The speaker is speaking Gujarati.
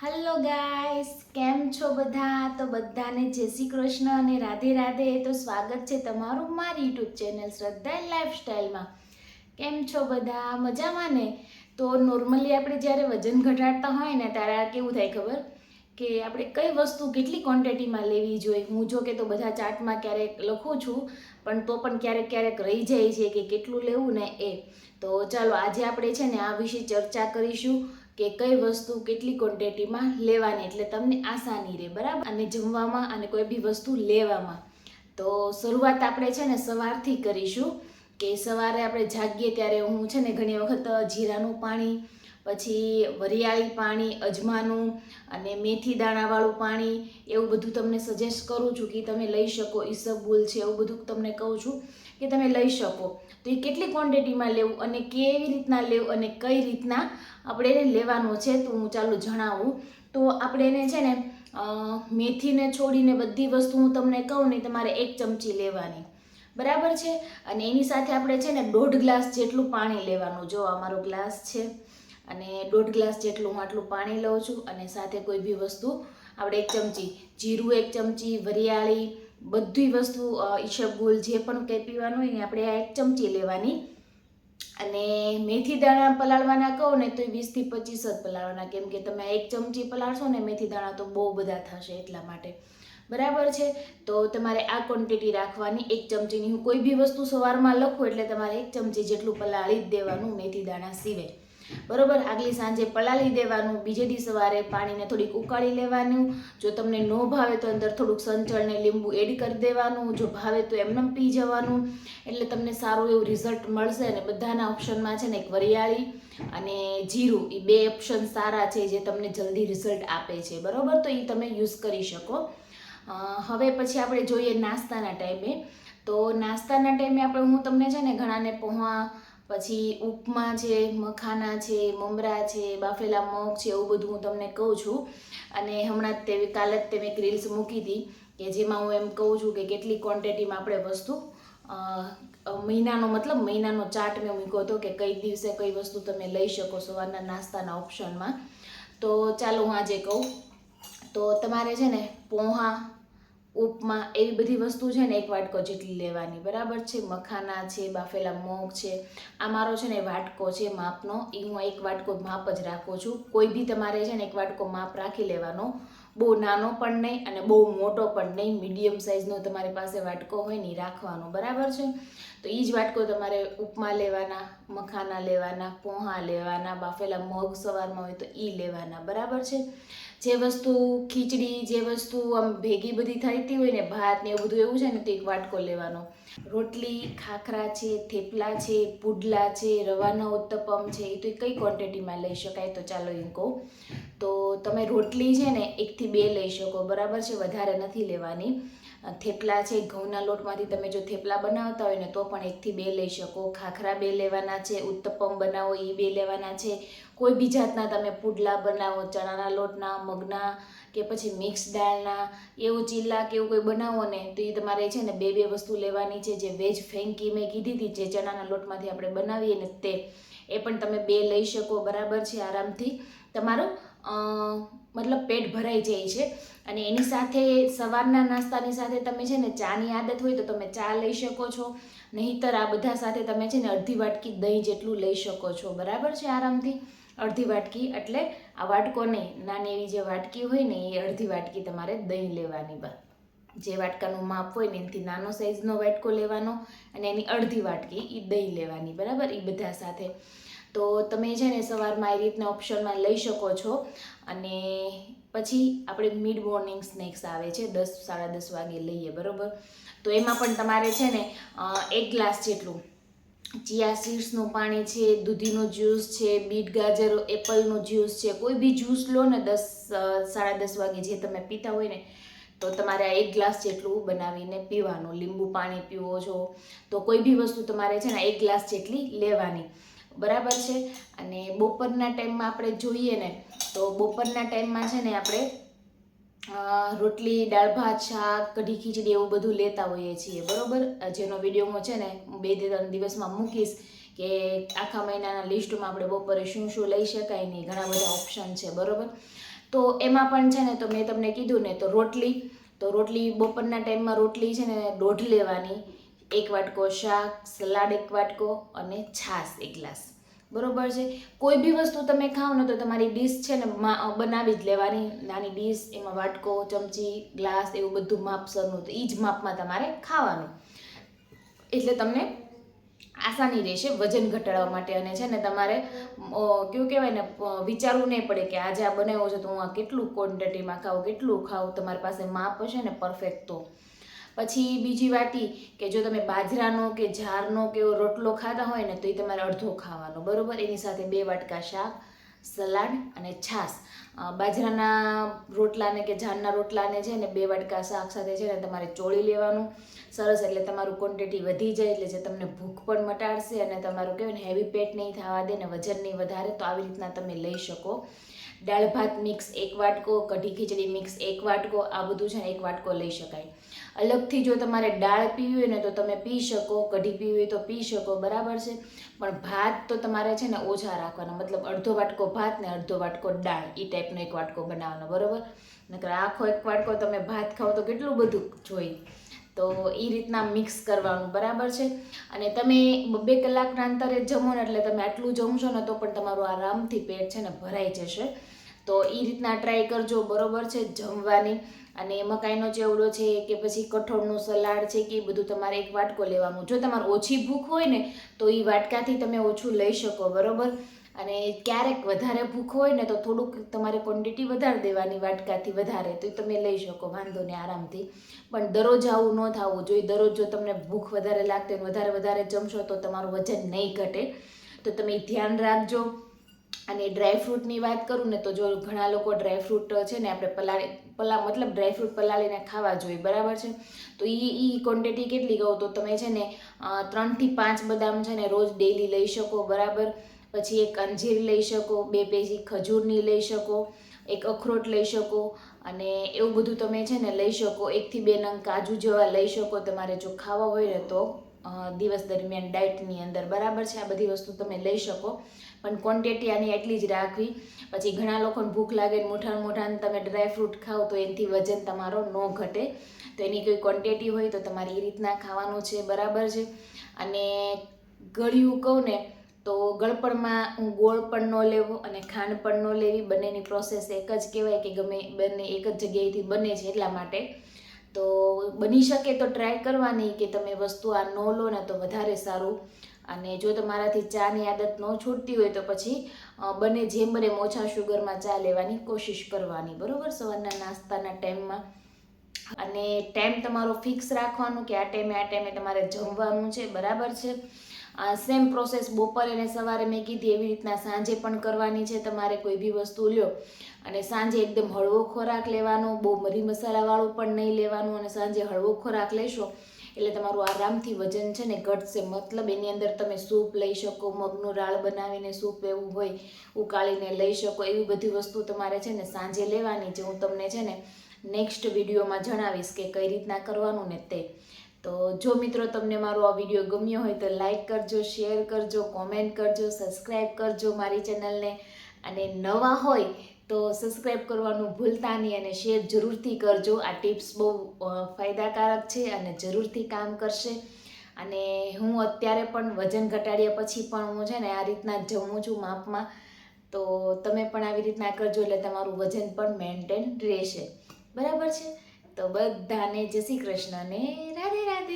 હેલો ગાઈસ, કેમ છો બધા? તો બધાને જય શ્રી કૃષ્ણ અને રાધે રાધે. તો સ્વાગત છે તમારું મારી યુટ્યુબ ચેનલ શ્રદ્ધા લાઈફસ્ટાઈલમાં. કેમ છો બધા? મજામાં ને? તો નોર્મલી આપણે જ્યારે વજન ઘટાડતા હોય ને ત્યારે કેવું થાય ખબર કે આપણે કઈ વસ્તુ કેટલી ક્વોન્ટિટીમાં લેવી જોઈએ. હું જો કે તો બધા ચાર્ટમાં ક્યારેક લખું છું, પણ તો પણ ક્યારેક ક્યારેક રહી જાય છે કે કેટલું લેવું ને એ. તો ચાલો આજે આપણે છે ને આ વિશે ચર્ચા કરીશું કે કઈ વસ્તુ કેટલી ક્વોન્ટિટીમાં લેવાની, એટલે તમને આસાની રહે, બરાબર, અને જમવામાં અને કોઈ બી વસ્તુ લેવામાં. તો શરૂઆત આપણે છે ને સવારથી કરીશું કે સવારે આપણે જાગીએ ત્યારે હું છે ને ઘણી વખત જીરાનું પાણી, પછી વરિયાળી પાણી, અજમાનું અને મેથી દાણાવાળું પાણી, એવું બધું તમને સજેસ્ટ કરું છું કે તમે લઈ શકો. ઈસબગુલ છે, એવું બધું તમને કહું છું કે તમે લઈ શકો. તો એ કેટલી ક્વોન્ટિટીમાં લેવું અને કેવી રીતના લેવું અને કઈ રીતના આપણે એને લેવાનો છે તો હું ચાલુ જણાવું. તો આપણે એને છે ને મેથીને છોડીને બધી વસ્તુ હું તમને કહું ને તમારે 1 ચમચી લેવાની, બરાબર છે. અને એની સાથે આપણે છે ને 1.5 ગ્લાસ જેટલું પાણી લેવાનું. જો અમારો ગ્લાસ છે અને 1.5 ગ્લાસ જેટલું હું આટલું પાણી લઉં છું. અને સાથે કોઈ બી વસ્તુ આપણે 1 ચમચી જીરું, 1 ચમચી વરિયાળી, બધી વસ્તુ ઈસબગુલ જે પણ કંઈ પીવાનું હોય ને આપણે આ 1 ચમચી લેવાની. અને મેથી દાણા પલાળવાના કહો ને તો 20 થી 25 જ પલાળવાના, કેમ કે તમે 1 ચમચી પલાળશો ને મેથી દાણા તો બહુ બધા થશે એટલા માટે, બરાબર છે. તો તમારે આ ક્વોન્ટિટી રાખવાની 1 ચમચીની. હું કોઈ બી વસ્તુ સવારમાં લખું એટલે તમારે 1 ચમચી જેટલું પલાળી જ દેવાનું મેથી દાણા સિવાય, બરોબર. આગલી સાંજે પલાળી દેવાનું, બીજે દી સવારે પાણીને થોડીક ઉકાળી લેવાનું. જો તમને ન ભાવે તો અંદર થોડુંક સંચળ ને લીંબુ એડ કરી દેવાનું. જો ભાવે તો એમને પી જવાનું, એટલે તમને સારું એવું રિઝલ્ટ મળશે. અને બધાના ઓપ્શનમાં છે ને એક વરિયાળી અને જીરું, એ 2 ઓપ્શન સારા છે જે તમને જલ્દી રિઝલ્ટ આપે છે, બરોબર. તો એ તમે યુઝ કરી શકો. હવે પછી આપણે જોઈએ નાસ્તાના ટાઈમે. તો નાસ્તાના ટાઈમે હું તમને છે ને ઘણાને પૌવા, પછી ઉપમા છે, મખાના છે, મમરા છે, બાફેલા મગ છે, એવું બધું હું તમને કહું છું. અને હમણાં જ કાલે જ મેં એક રીલ્સ મૂકી હતી કે જેમાં હું એમ કહું છું કે કેટલી ક્વોન્ટિટીમાં આપણે વસ્તુ મહિનાનો ચાર્ટ મેં મૂક્યો હતો કે કઈ દિવસે કઈ વસ્તુ તમે લઈ શકો સવારના નાસ્તાના ઓપ્શનમાં. તો ચાલો હું આજે કહું. તો તમારે છે ને પૌવા, ઉપમા, એવી બધી વસ્તુ છે ને 1 વાટકો જેટલી લેવાની, બરાબર છે. મખાના છે, બાફેલા મગ છે. આ મારો છે ને વાટકો છે માપનો, એ હું 1 વાટકો માપ જ રાખું છું. કોઈ બી તમારે છે ને 1 વાટકો માપ રાખી લેવાનો. બહુ નાનો પણ નહીં અને બહુ મોટો પણ નહીં, મીડિયમ સાઇઝનો તમારી પાસે વાટકો હોય ને રાખવાનો, બરાબર છે. તો એ જ વાટકો તમારે ઉપમા લેવાના, મખાના લેવાના, પૌવા લેવાના, બાફેલા મગ સવારમાં હોય તો એ લેવાના, બરાબર છે. જે વસ્તુ ખીચડી, જે વસ્તુ આમ ભેગી બધી થતી હોય ને, ભાત ને એવું બધું એવું છે ને તો 1 વાટકો લેવાનો. રોટલી, ખાખરા છે, થેપલા છે, પુડલા છે, રવાના ઉત્તપમ છે, એ તો કઈ ક્વોન્ટિટીમાં લઈ શકાય તો ચાલો એ કહું. તો તમે રોટલી છે ને 1 થી 2 લઈ શકો, બરાબર છે, વધારે નથી લેવાની. થેપલા છે, ઘઉંના લોટમાંથી તમે જો થેપલા બનાવતા હોય ને તો પણ 1 થી 2 લઈ શકો. ખાખરા 2 લેવાના છે, ઉત્તપમ બનાવો એ 2 લેવાના છે. કોઈ બી જાતના તમે પુડલા બનાવો, ચણાના લોટના, મગના કે પછી મિક્સ દાળના, એવું ચીલા કે એવું કોઈ બનાવો ને તો એ તમારે છે ને 2 વસ્તુ લેવાની છે. જે વેજ ફેંકી મેં કીધી હતી, જે ચણાના લોટમાંથી આપણે બનાવીએ ને તે, એ પણ તમે 2 લઈ શકો, બરાબર છે. આરામથી તમારું પેટ ભરાઈ જાય છે. અને એની સાથે સવારના નાસ્તાની સાથે તમે છે ને ચાની આદત હોય તો તમે ચા લઈ શકો છો. નહીંતર આ બધા સાથે તમે છે ને અડધી વાટકી દહીં જેટલું લઈ શકો છો, બરાબર છે. આરામથી અડધી વાટકી, એટલે આ વાટકો નહીં, નાની એવી જે વાટકી હોય ને એ અડધી વાટકી તમારે દહીં લેવાની. જે વાટકાનું માપ હોય ને એનાથી નાનો સાઈઝનો વાટકો લેવાનો અને એની અડધી વાટકી એ દહીં લેવાની, બરાબર. એ બધા સાથે તો તમે છે ને સવારમાં એ રીતના ઓપ્શનમાં લઈ શકો છો. અને પછી આપણે મિડ મોર્નિંગ સ્નેક્સ આવે છે, 10 સાડા 10 વાગે લઈએ, બરાબર. તો એમાં પણ તમારે છે ને 1 ગ્લાસ જેટલું ચિયા સીડ્સનું પાણી છે, દૂધીનો જ્યુસ છે, બીટ ગાજર એપલનો જ્યુસ છે, કોઈ બી જ્યુસ લો ને 10 સાડા 10 વાગે જે તમે પીતા હોય ને તો તમારે આ 1 ગ્લાસ જેટલું બનાવીને પીવાનું. લીંબુ પાણી પીવો છો તો કોઈ બી વસ્તુ તમારે છે ને 1 ગ્લાસ જેટલી લેવાની, બરાબર છે. અને બપોરના ટાઈમમાં આપણે જોઈએ ને તો બપોરના ટાઈમમાં છે ને આપણે રોટલી, દાળ ભાત, શાક, કઢી, ખીચડી એવું બધું લેતા હોઈએ છીએ, બરોબર. જેનો વિડીયો છે ને હું 2-3 દિવસમાં મૂકીશ કે આખા મહિનાના લિસ્ટમાં આપણે બપોરે શું શું લઈ શકાય નહીં, ઘણા બધા ઓપ્શન છે, બરોબર. તો એમાં પણ છે ને તો મેં તમને કીધું ને તો રોટલી બપોરના ટાઈમમાં રોટલી છે ને 1.5 લેવાની, 1 વાટકો શાક, સલાડ 1 વાટકો અને છાશ 1 ગ્લાસ, બરોબર છે. કોઈ બી વસ્તુ તમે ખાઓ ને તો તમારી ડીશ છે ને બનાવી જ લેવાની, નાની ડીશ, એમાં વાટકો, ચમચી, ગ્લાસ એવું બધું માપસરનું, તો એ જ માપમાં તમારે ખાવાનું, એટલે તમને આસાની રહેશે વજન ઘટાડવા માટે. અને છે ને તમારે કેવું કહેવાય ને, વિચારવું નહીં પડે કે આજે આ બનાવ્યો છે તો હું આ કેટલું ક્વોન્ટિટીમાં ખાઉં, કેટલું ખાઉં, તમારી પાસે માપ હશે ને પરફેક્ટ. તો પછી બીજી વાત એ કે જો તમે બાજરાનો કે જારનો કે એવો રોટલો ખાતા હોય ને તો એ તમારે અડધો ખાવાનો, બરોબર. એની સાથે 2 વાટકા શાક, સલાડ અને છાશ. બાજરાના રોટલાને કે જારના રોટલાને છે ને 2 વાટકા શાક સાથે છે ને તમારે ચોળી લેવાનું સરસ, એટલે તમારું ક્વોન્ટિટી વધી જાય, એટલે જે તમને ભૂખ પણ મટાડશે અને તમારું કહેવાય ને હેવી પેટ નહીં થવા દે ને વજન નહીં વધારે. તો આવી રીતના તમે લઈ શકો. દાળ ભાત મિક્સ 1 વાટકો, કઢી ખીચડી મિક્સ 1 વાટકો, આ બધું છે ને 1 વાટકો લઈ શકાય. અલગથી જો તમારે દાળ પીવી હોય ને તો તમે પી શકો, કઢી પીવી હોય તો પી શકો, બરાબર છે. પણ ભાત તો તમારે છે ને ઓછા રાખવાના, મતલબ અડધો વાટકો ભાત ને અડધો વાટકો દાળ, એ ટાઈપનો 1 વાટકો બનાવવાનો, બરોબર. નકર આખો 1 વાટકો તમે ભાત ખાઓ તો કેટલું બધું જોઈ, તો એ રીતના મિક્સ કરવાનું, બરાબર છે. અને તમે 2 કલાકના અંતરે જમો ને એટલે તમે આટલું જમશો ને તો પણ તમારું આરામથી પેટ છે ને ભરાઈ જશે. તો એ રીતના ટ્રાય કરજો, બરોબર છે, જમવાની. અને મકાઈનો ચેવડો છે કે પછી કઠોળનું સલાડ છે કે એ બધું તમારે 1 વાટકો લેવાનું. જો તમારે ઓછી ભૂખ હોય ને તો એ વાટકાથી તમે ઓછું લઈ શકો, બરોબર. અને ક્યારેક વધારે ભૂખ હોય ને તો થોડુંક તમારે ક્વોન્ટિટી વધારે દેવાની, વાટકાથી વધારે, તો તમે લઈ શકો, વાંધો નહીં, આરામથી. પણ દરરોજ આવું ન થવું જોઈએ. દરરોજ જો તમને ભૂખ વધારે લાગતી હોય વધારે જમશો તો તમારું વજન નહીં ઘટે, તો તમે ધ્યાન રાખજો. અને ડ્રાયફ્રૂટની વાત કરું ને તો જો ઘણા લોકો ડ્રાયફ્રૂટ છે ને આપણે મતલબ ડ્રાયફ્રૂટ પલાળીને ખાવા જોઈએ, બરાબર છે. તો એ ક્વોન્ટિટી કેટલી કહું તો તમે છે ને 3 થી 5 બદામ છે ને રોજ ડેલી લઈ શકો, બરાબર. પછી 1 અંજીર લઈ શકો, 2 પેજી ખજૂરની લઈ શકો, 1 અખરોટ લઈ શકો, અને એવું બધું તમે છે ને લઈ શકો. 1 થી 2 નંગ કાજુ જેવા લઈ શકો તમારે જો ખાવા હોય ને તો દિવસ દરમિયાન ડાયટની અંદર, બરાબર છે. આ બધી વસ્તુ તમે લઈ શકો, પણ ક્વોન્ટિટી આની એટલી જ રાખવી. પછી ઘણા લોકોને ભૂખ લાગે મોટાને તમે ડ્રાયફ્રૂટ ખાઓ તો એનાથી વજન તમારો ન ઘટે, તો એની કોઈ ક્વોન્ટિટી હોય તો તમારે એ રીતના ખાવાનું છે, બરાબર છે. અને ગળ્યું કહું ને તો ગળપણમાં ગોળ પણ ન લેવો અને ખાંડ પણ ન લેવી, બંનેની પ્રોસેસ એક જ કહેવાય કે ગમે બંને એક જ જગ્યાએથી બને છે, એટલા માટે. તો બની શકે તો ટ્રાય કરવાની કે તમે વસ્તુ આ ન લો ને તો વધારે સારું. અને જો તમારાથી ચાની આદત ન છૂટતી હોય તો પછી બને જેમ બને ઓછા શુગરમાં ચા લેવાની કોશિશ કરવાની, બરોબર, સવારના નાસ્તાના ટાઈમમાં. અને ટાઈમ તમારો ફિક્સ રાખવાનો કે આ ટાઈમે તમારે જમવાનું છે, બરાબર છે. સેમ પ્રોસેસ બપોરે અને સવારે મેં કીધી એવી રીતના સાંજે પણ કરવાની છે. તમારે કોઈ બી વસ્તુ લ્યો અને સાંજે એકદમ હળવો ખોરાક લેવાનો, બહુ મરી મસાલાવાળું પણ નહીં લેવાનું. અને સાંજે હળવો ખોરાક લેશો એટલે તમારું આરામથી વજન છે ને ઘટશે. મતલબ એની અંદર તમે સૂપ લઈ શકો, મગનું રાળ બનાવીને સૂપ એવું હોય ઉકાળીને લઈ શકો. એવી બધી વસ્તુ તમારે છે ને સાંજે લેવાની છે. હું તમને છે ને નેક્સ્ટ વિડીયોમાં જણાવીશ કે કઈ રીતના કરવાનું ને તે. તો જો મિત્રો તમને મારો આ વિડીયો ગમ્યો હોય તો લાઈક કરજો, શેર કરજો, કોમેન્ટ કરજો, સબસ્ક્રાઈબ કરજો મારી ચેનલને. અને નવા હોય તો સબસ્ક્રાઈબ કરવાનું ભૂલતા નહીં અને શેર જરૂરથી કરજો. આ ટિપ્સ બહુ ફાયદાકારક છે અને જરૂરથી કામ કરશે. અને હું અત્યારે પણ વજન ઘટાડ્યા પછી પણ હું છે ને આ રીતના જમું છું માપમાં. તો તમે પણ આવી રીતના કરજો એટલે તમારું વજન પણ મેન્ટેન રહેશે, બરાબર છે. તો બધાને જય શ્રી કૃષ્ણ ને રાધે રાધે.